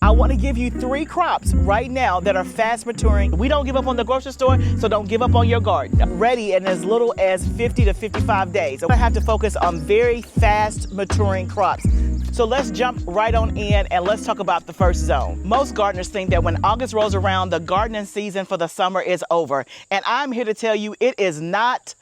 I want to give you 3 crops right now that are fast maturing. We don't give up on the grocery store, so don't give up on your garden. Ready in as little as 50 to 55 days. I have to focus on very fast maturing crops. So let's jump right on in and let's talk about the first zone. Most gardeners think that when August rolls around, the gardening season for the summer is over. And I'm here to tell you it is not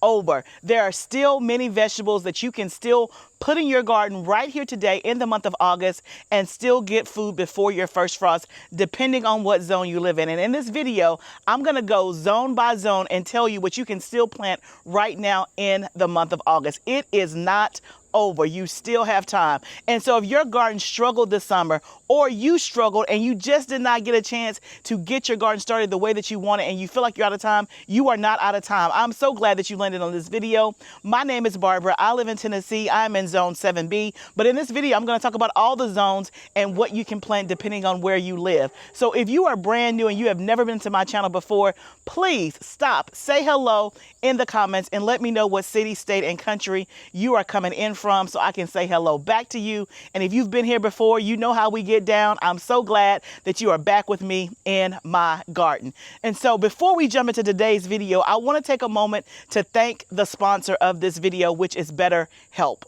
over. There are still many vegetables that you can still put in your garden right here today in the month of August and still get food before your first frost, depending on what zone you live in. And in this video, I'm going to go zone by zone and tell you what you can still plant right now in the month of August. It is not over. You still have time. And so if your garden struggled this summer, or you struggled and you just did not get a chance to get your garden started the way that you want it and you feel like you're out of time, you are not out of time. I'm so glad that you landed on this video. My name is Barbara. I live in Tennessee. I'm in zone 7B. But in this video, I'm going to talk about all the zones and what you can plant depending on where you live. So if you are brand new and you have never been to my channel before, please stop, say hello in the comments and let me know what city, state, and country you are coming in from so I can say hello back to you. And if you've been here before, you know how we get down. I'm so glad that you are back with me in my garden. And so before we jump into today's video, I want to take a moment to thank the sponsor of this video, which is BetterHelp.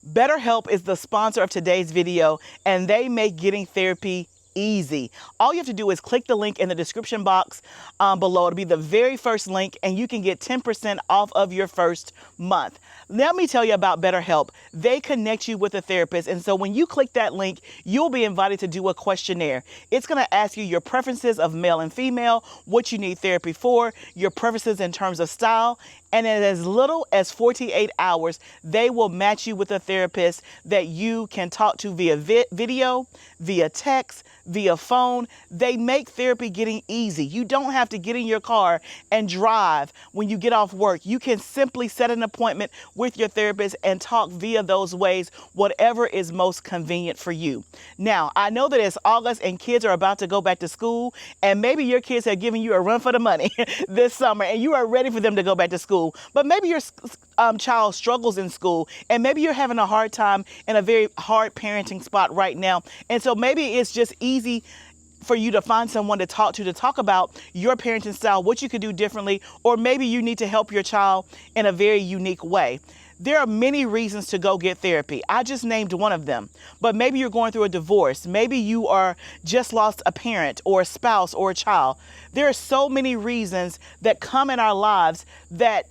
BetterHelp is the sponsor of today's video, and they make getting therapy easy. All you have to do is click the link in the description box below. It'll be the very first link and you can get 10% off of your first month. Let me tell you about BetterHelp. They connect you with a therapist. And so when you click that link, you'll be invited to do a questionnaire. It's going to ask you your preferences of male and female, what you need therapy for, your preferences in terms of style. And in as little as 48 hours, they will match you with a therapist that you can talk to via video, via text, via phone. They make therapy getting easy. You don't have to get in your car and drive when you get off work. You can simply set an appointment with your therapist and talk via those ways, whatever is most convenient for you. Now, I know that it's August and kids are about to go back to school, and maybe your kids have given you a run for the money this summer and you are ready for them to go back to school. But maybe your child struggles in school, and maybe you're having a hard time in a very hard parenting spot right now. And so maybe it's just easy for you to find someone to talk about your parenting style, what you could do differently, or maybe you need to help your child in a very unique way. There are many reasons to go get therapy. I just named one of them, but maybe you're going through a divorce. Maybe you are just lost a parent or a spouse or a child. There are so many reasons that come in our lives that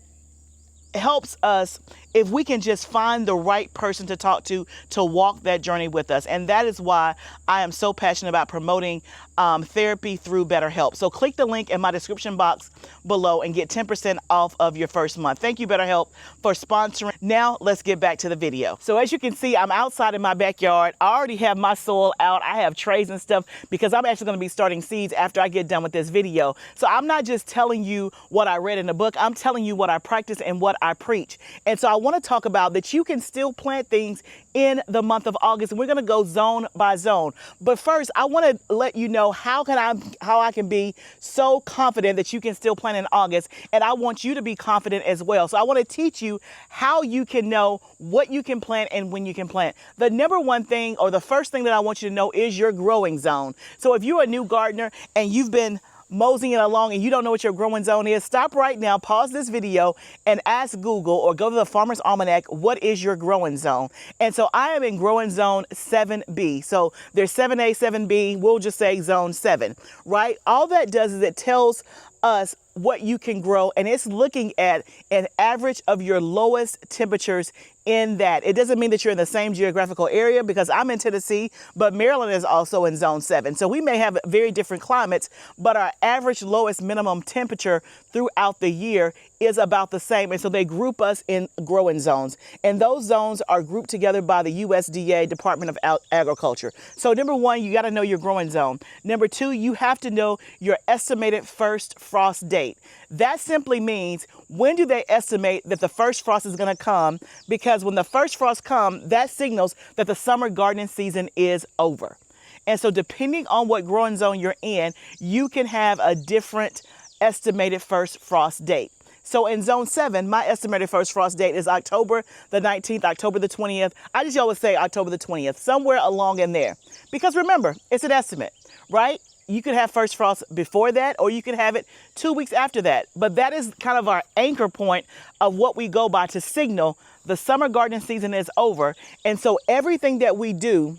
helps us if we can just find the right person to talk to walk that journey with us. And that is why I am so passionate about promoting therapy through BetterHelp. So click the link in my description box below and get 10% off of your first month. Thank you, BetterHelp, for sponsoring. Now let's get back to the video. So as you can see, I'm outside in my backyard. I already have my soil out. I have trays and stuff because I'm actually going to be starting seeds after I get done with this video. So I'm not just telling you what I read in the book. I'm telling you what I practice and what I preach. And so I want to talk about that you can still plant things in the month of August, and we're going to go zone by zone. But first, I want to let you know how I can be so confident that you can still plant in August, and I want you to be confident as well. So I want to teach you how you can know what you can plant and when you can plant. The number one thing, or the first thing that I want you to know, is your growing zone. So if you're a new gardener and you've been moseying along and you don't know what your growing zone is, stop right now, pause this video, and ask Google or go to the Farmer's Almanac, what is your growing zone? And so I am in growing zone 7B. So there's 7A, 7B, we'll just say zone 7, right? All that does is it tells us what you can grow, and it's looking at an average of your lowest temperatures in that. It doesn't mean that you're in the same geographical area, because I'm in Tennessee, but Maryland is also in zone 7. So we may have very different climates, but our average lowest minimum temperature throughout the year is about the same. And so they group us in growing zones. And those zones are grouped together by the USDA, Department of Agriculture. So number one, you got to know your growing zone. Number two, you have to know your estimated first frost date. That simply means, when do they estimate that the first frost is going to come? Because when the first frost comes, that signals that the summer gardening season is over. And so depending on what growing zone you're in, you can have a different estimated first frost date. So in zone 7, my estimated first frost date is October the 19th, October the 20th. I just always say October the 20th, somewhere along in there. Because remember, it's an estimate, right? You could have first frost before that, or you could have it 2 weeks after that. But that is kind of our anchor point of what we go by to signal the summer gardening season is over. And so everything that we do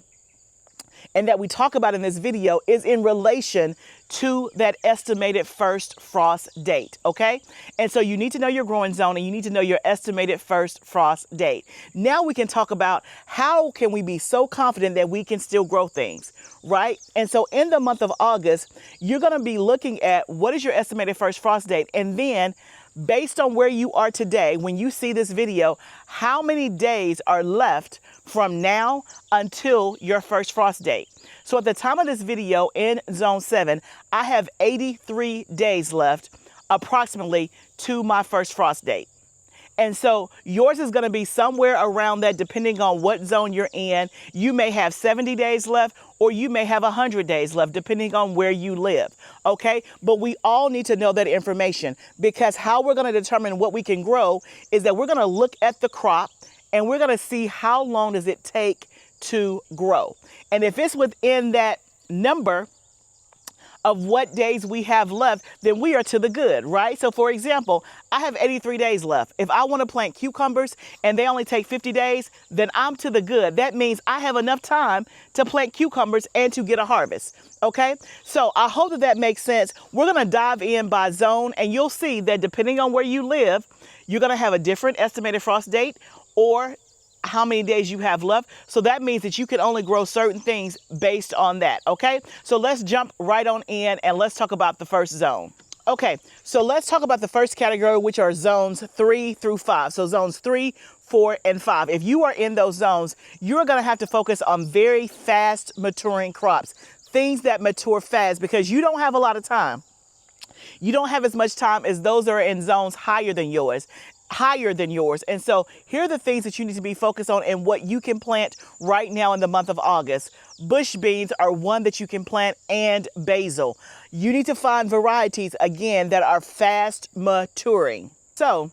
and that we talk about in this video is in relation to that estimated first frost date, okay? And so you need to know your growing zone and you need to know your estimated first frost date. Now we can talk about how can we be so confident that we can still grow things, right? And so in the month of August, you're gonna be looking at what is your estimated first frost date, and then based on where you are today, when you see this video, how many days are left from now until your first frost date. So at the time of this video in zone 7, I have 83 days left approximately to my first frost date. And so yours is going to be somewhere around that depending on what zone you're in. You may have 70 days left or you may have 100 days left depending on where you live, okay? But we all need to know that information, because how we're going to determine what we can grow is that we're going to look at the crop and we're going to see how long does it take to grow. And if it's within that number of what days we have left, then we are to the good, right? So for example, I have 83 days left. If I want to plant cucumbers and they only take 50 days, then I'm to the good. That means I have enough time to plant cucumbers and to get a harvest, okay? So I hope that makes sense. We're going to dive in by zone, and you'll see that depending on where you live, you're going to have a different estimated frost date or how many days you have left. So that means that you can only grow certain things based on that, okay? So let's jump right on in and let's talk about the first zone. Okay, so let's talk about the first category, which are zones 3 through 5. So zones 3, 4, and 5. If you are in those zones, you're gonna have to focus on very fast maturing crops, things that mature fast, because you don't have a lot of time. You don't have as much time as those that are in zones higher than yours. And so here are the things that you need to be focused on and what you can plant right now in the month of August. Bush beans are one that you can plant, and basil. You need to find varieties, again, that are fast maturing. So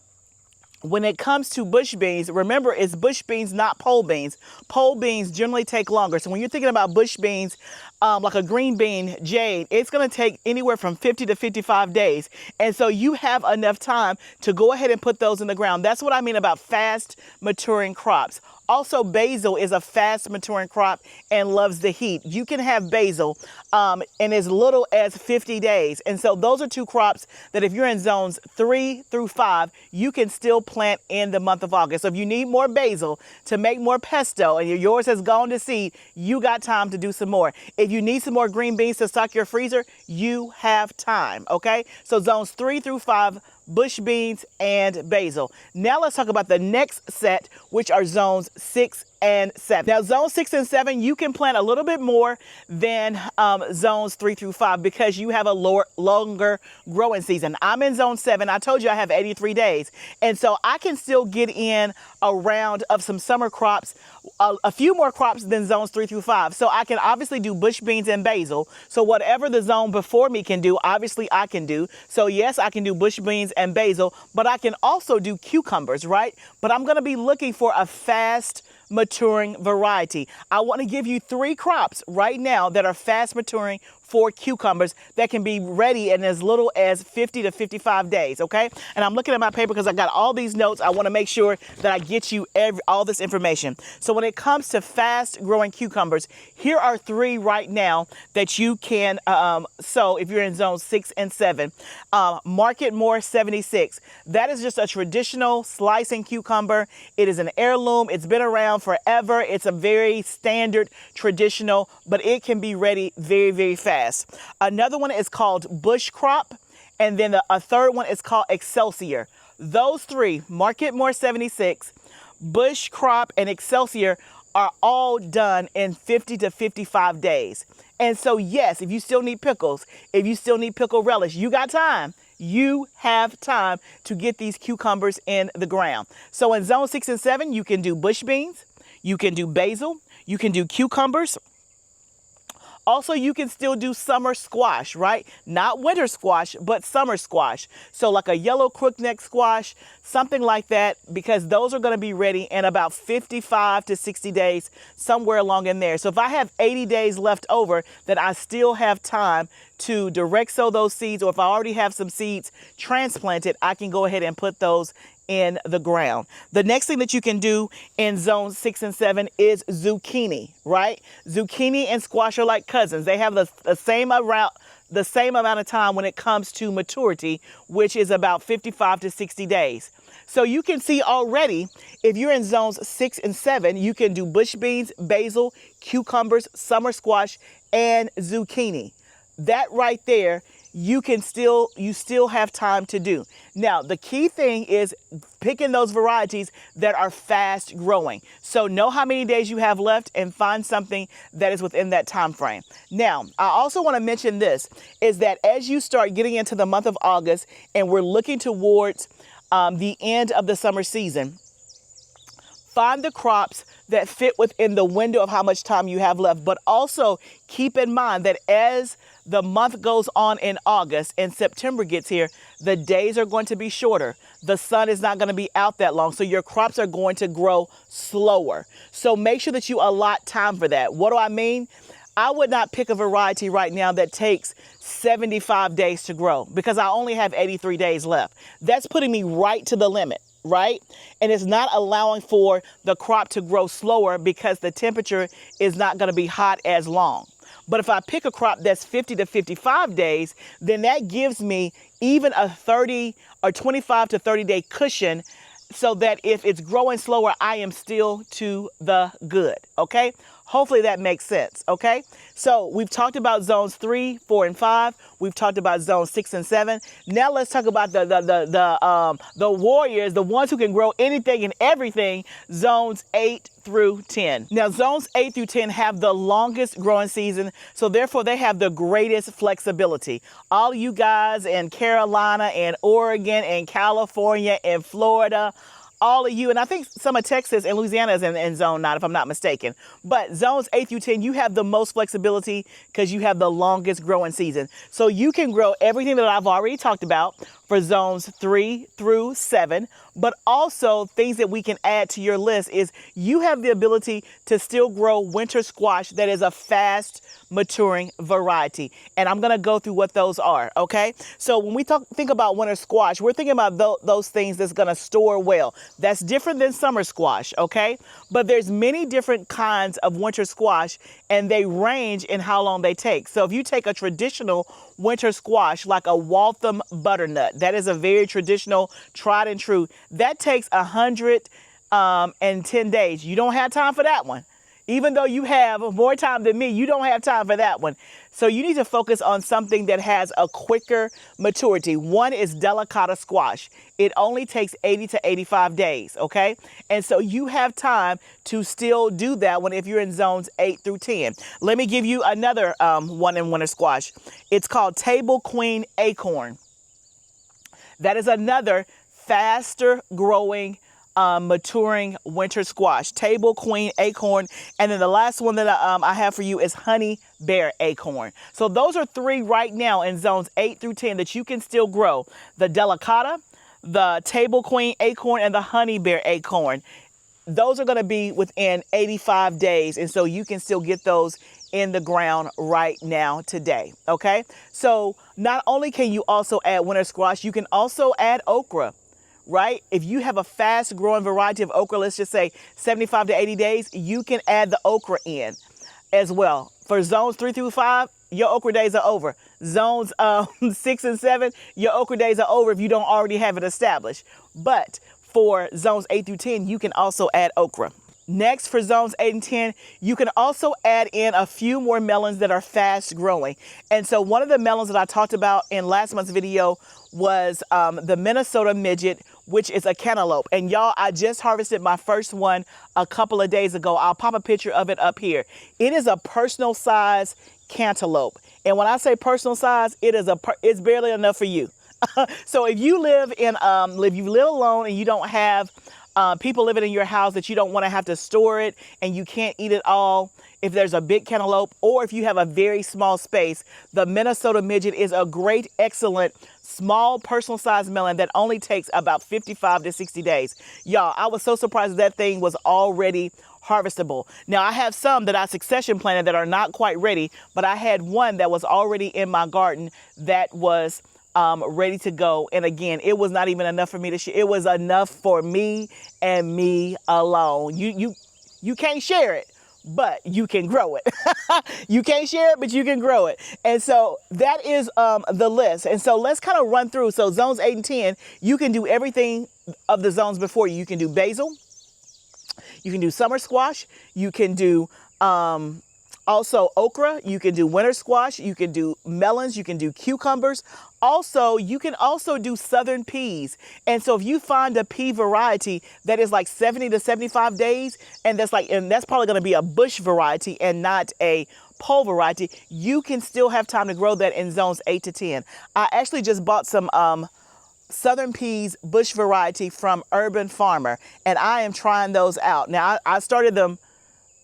when it comes to bush beans, remember, it's bush beans, not pole beans. Pole beans generally take longer. So when you're thinking about bush beans, like a green bean, jade, it's going to take anywhere from 50 to 55 days. And so you have enough time to go ahead and put those in the ground. That's what I mean about fast maturing crops. Also, basil is a fast maturing crop and loves the heat. You can have basil in as little as 50 days. And so those are two crops that if you're in zones 3 through 5, you can still plant in the month of August. So if you need more basil to make more pesto and yours has gone to seed, you got time to do some more. If you need some more green beans to stock your freezer, you have time, okay? So zones 3 through 5, bush beans and basil. Now let's talk about the next set, which are zones 6 and 7. Now, zone 6 and 7, you can plant a little bit more than zones 3 through 5 because you have a longer growing season. I'm in zone 7. I told you I have 83 days. And so I can still get in a round of some summer crops, a few more crops than zones 3 through 5. So I can obviously do bush beans and basil. So whatever the zone before me can do, obviously I can do. So yes, I can do bush beans and basil, but I can also do cucumbers, right? But I'm going to be looking for a fast maturing variety. I want to give you 3 crops right now that are fast maturing for cucumbers that can be ready in as little as 50 to 55 days, okay? And I'm looking at my paper because I got all these notes. I want to make sure that I get you all this information. So when it comes to fast growing cucumbers, here are 3 right now that you can sow if you're in zone 6 and 7. Market More 76. That is just a traditional slicing cucumber. It is an heirloom. It's been around forever. It's a very standard traditional, but it can be ready very, very fast. Another one is called Bush Crop, and then a third one is called Excelsior. Those 3, Market More 76, Bush Crop, and Excelsior, are all done in 50 to 55 days. And so yes, if you still need pickles, if you still need pickle relish, you got time. You have time to get these cucumbers in the ground. So in zone 6 and 7, you can do bush beans, you can do basil, you can do cucumbers. Also, you can still do summer squash, right? Not winter squash, but summer squash. So like a yellow crookneck squash, something like that, because those are going to be ready in about 55 to 60 days, somewhere along in there. So if I have 80 days left over, then I still have time to direct sow those seeds, or if I already have some seeds transplanted, I can go ahead and put those in the ground. The next thing that you can do in zones 6 and 7 is zucchini, right? Zucchini and squash are like cousins. They have the same amount of time when it comes to maturity, which is about 55 to 60 days. So you can see already, if you're in zones 6 and 7, you can do bush beans, basil, cucumbers, summer squash, and zucchini. That right there, you still have time to do. Now, the key thing is picking those varieties that are fast growing. So know how many days you have left and find something that is within that time frame. Now, I also want to mention this, is that as you start getting into the month of August and we're looking towards the end of the summer season, find the crops that fit within the window of how much time you have left. But also keep in mind that as the month goes on in August and September gets here, the days are going to be shorter. The sun is not going to be out that long. So your crops are going to grow slower. So make sure that you allot time for that. What do I mean? I would not pick a variety right now that takes 75 days to grow, because I only have 83 days left. That's putting me right to the limit, right? And it's not allowing for the crop to grow slower because the temperature is not going to be hot as long. But if I pick a crop that's 50 to 55 days, then that gives me even a 30 or 25 to 30 day cushion, so that if it's growing slower, I am still to the good. Okay. Hopefully that makes sense. Okay. So we've talked about zones 3, 4, and 5. We've talked about zones 6 and 7. Now let's talk about the warriors, the ones who can grow anything and everything, zones 8 through 10. Now, zones 8 through 10 have the longest growing season, so therefore they have the greatest flexibility. All you guys in Carolina and Oregon and California and Florida, all of you, and I think some of Texas and Louisiana is in zone 9, if I'm not mistaken. But zones 8 through 10, you have the most flexibility because you have the longest growing season. So you can grow everything that I've already talked about for zones 3 through 7, but also things that we can add to your list is you have the ability to still grow winter squash that is a fast maturing variety. And I'm going to go through what those are. Okay. So when we think about winter squash, we're thinking about those things that's going to store well. That's different than summer squash. Okay. But there's many different kinds of winter squash, and they range in how long they take. So if you take a traditional winter squash like a Waltham butternut, that is a very traditional, tried and true, that takes 110 days. You don't have time for that one. Even though you have more time than me, you don't have time for that one. So you need to focus on something that has a quicker maturity. One is delicata squash. It only takes 80 to 85 days, okay? And so you have time to still do that one if you're in zones 8 through 10. Let me give you another one in winter squash. It's called Table Queen Acorn. That is another faster growing maturing winter squash, Table Queen Acorn. And then the last one that I have for you is Honey Bear Acorn. So those are 3 right now in zones 8 through 10 that you can still grow. The delicata, the Table Queen Acorn, and the Honey Bear Acorn. Those are going to be within 85 days. And so you can still get those in the ground right now today. Okay. So not only can you also add winter squash, you can also add okra. Right? If you have a fast growing variety of okra, let's just say 75 to 80 days, you can add the okra in as well. For zones 3 through 5, your okra days are over. Zones 6 and 7, your okra days are over if you don't already have it established. But for zones 8 through 10, you can also add okra. Next, for zones 8 and 10, you can also add in a few more melons that are fast growing. And so one of the melons that I talked about in last month's video was the Minnesota midget, which is a cantaloupe. And y'all, I just harvested my first one a couple of days ago. I'll pop a picture of it up here. It is a personal size cantaloupe. And when I say personal size, it's barely enough for you. So if you live alone and you don't have people living in your house that you don't want to have to store it and you can't eat it all. If there's a big cantaloupe or if you have a very small space, the Minnesota Midget is a great, excellent, small personal size melon that only takes about 55 to 60 days. Y'all, I was so surprised that thing was already harvestable. Now I have some that I succession planted that are not quite ready, but I had one that was already in my garden that was ready to go. And again, it was not even enough for me to share. It was enough for me and me alone. You can't share it, but you can grow it. You can't share it, but you can grow it. And so that is the list. And so let's kind of run through. So zones 8 and 10, you can do everything of the zones before you. You can do basil. You can do summer squash. You can do also okra. You can do winter squash. You can do melons. You can do cucumbers. Also, you can also do southern peas. And so if you find a pea variety that is like 70 to 75 days, and that's probably going to be a bush variety and not a pole variety, you can still have time to grow that in zones 8 to 10. I actually just bought some southern peas bush variety from Urban Farmer, and I am trying those out. Now, I started them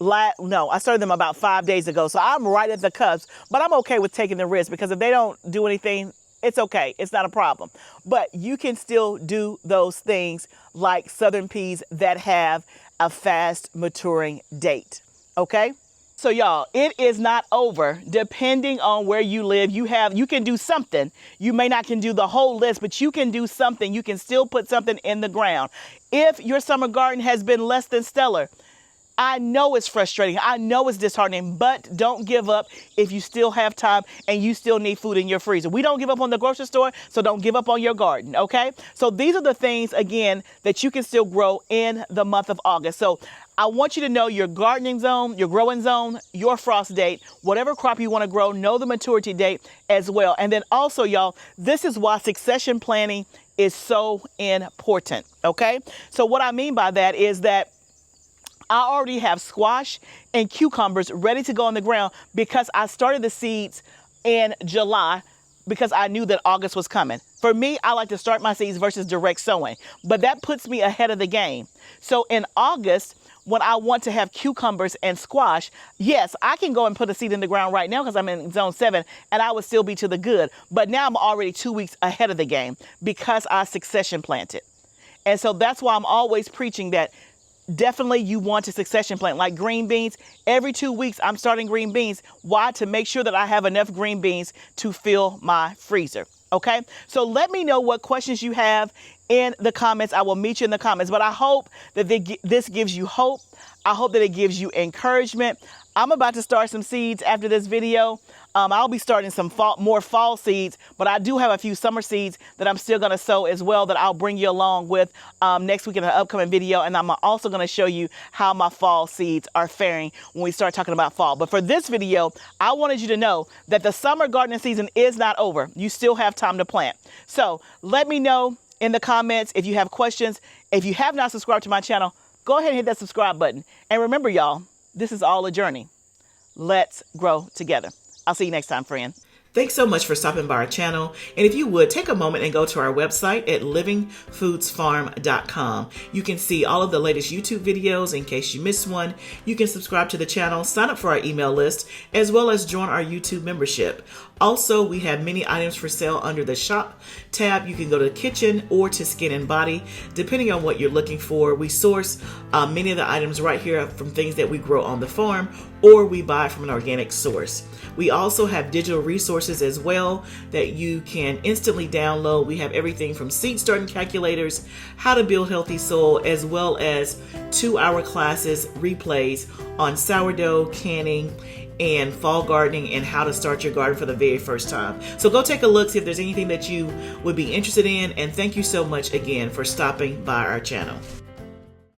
about 5 days ago, so I'm right at the cusp, but I'm okay with taking the risk because if they don't do anything, it's okay. It's not a problem. But you can still do those things like southern peas that have a fast maturing date. Okay? So y'all, it is not over. Depending on where you live, you can do something. You may not can do the whole list, but you can do something. You can still put something in the ground. If your summer garden has been less than stellar, I know it's frustrating. I know it's disheartening, but don't give up if you still have time and you still need food in your freezer. We don't give up on the grocery store, so don't give up on your garden, okay? So these are the things, again, that you can still grow in the month of August. So I want you to know your gardening zone, your growing zone, your frost date, whatever crop you want to grow, know the maturity date as well. And then also, y'all, this is why succession planning is so important, okay? So what I mean by that is that I already have squash and cucumbers ready to go in the ground because I started the seeds in July because I knew that August was coming. For me, I like to start my seeds versus direct sowing, but that puts me ahead of the game. So in August, when I want to have cucumbers and squash, yes, I can go and put a seed in the ground right now because I'm in zone 7 and I would still be to the good. But now I'm already 2 weeks ahead of the game because I succession planted. And so that's why I'm always preaching that definitely you want to succession plant. Like green beans, every 2 weeks I'm starting green beans. Why? To make sure that I have enough green beans to fill my freezer. Okay, so let me know what questions you have in the comments. I will meet you in the comments, but I hope that this gives you hope. I hope that it gives you encouragement. I'm about to start some seeds after this video. I'll be starting some more fall seeds, but I do have a few summer seeds that I'm still going to sow as well that I'll bring you along with next week in an upcoming video. And I'm also going to show you how my fall seeds are faring when we start talking about fall. But for this video, I wanted you to know that the summer gardening season is not over. You still have time to plant. So let me know in the comments if you have questions. If you have not subscribed to my channel, go ahead and hit that subscribe button. And remember, y'all, this is all a journey. Let's grow together. I'll see you next time, friend. Thanks so much for stopping by our channel. And if you would, take a moment and go to our website at livingfoodsfarm.com. You can see all of the latest YouTube videos in case you missed one. You can subscribe to the channel, sign up for our email list, as well as join our YouTube membership. Also, we have many items for sale under the shop tab. You can go to kitchen or to skin and body, depending on what you're looking for. We source many of the items right here from things that we grow on the farm or we buy from an organic source. We also have digital resources as well that you can instantly download. We have everything from seed starting calculators, how to build healthy soil, as well as 2-hour classes, replays on sourdough, canning, and fall gardening, and how to start your garden for the very first time. So go take a look, see if there's anything that you would be interested in, and thank you so much again for stopping by our channel.